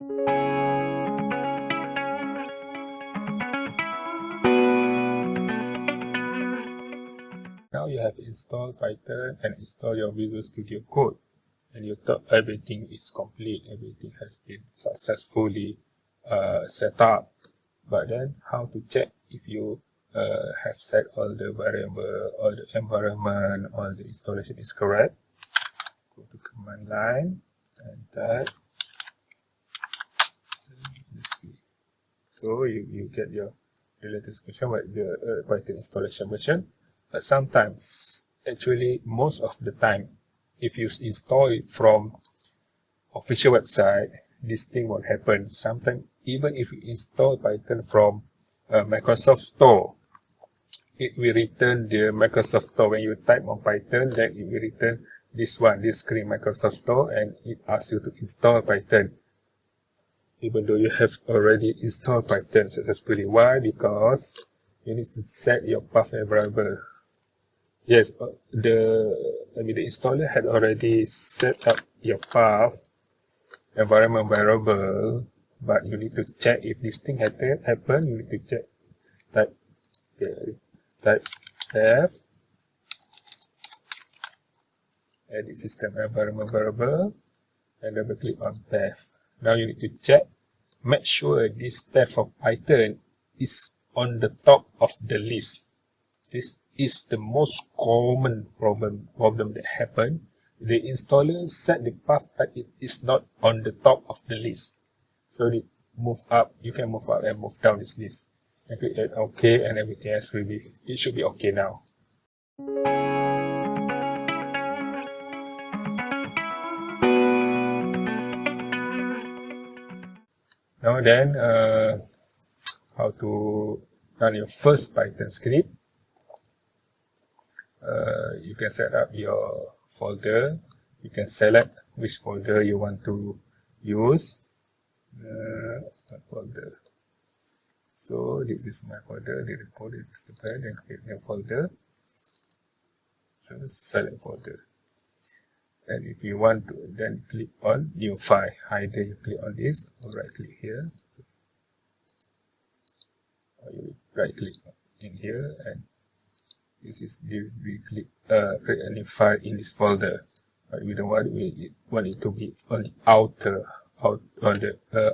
Now you have installed Python and installed your Visual Studio Code, and you thought everything is complete, everything has been successfully set up. But then how to check if you have set all the variable, all the environment, all the installation is correct? Go to command line and type. So you get your latest version with the Python installation version. But sometimes, actually most of the time, if you install it from official website, this thing won't happen. Sometimes even if you install Python from Microsoft Store, it will return the Microsoft Store. When you type on Python, then it will return this screen, Microsoft Store, and it asks you to install Python, even though you have already installed Python successfully. Why? Because you need to set your path variable. Yes, the installer had already set up your path environment variable, but you need to check if this thing happen. You need to check. Type F, edit system environment variable, and double click on path. Now you need to check, make sure this path of Python is on the top of the list. This is the most common problem that happen. The installer set the path, but it is not on the top of the list. So you move up, you can move up and move down this list. And click OK, and everything else it should be OK now. Now then, how to run your first Python script. You can set up your folder. You can select which folder you want to use. Folder. So this is my folder. The report is the file, then create new folder. So select folder. And if you want to, then click on new file. Either you click on this or right click here. So, or you right click in here, and this we click create a new file in this folder. But we don't want it to be on the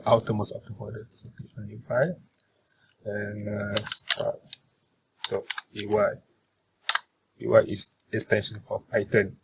outermost of the folder. So click on new file and start. So py is extension for Python.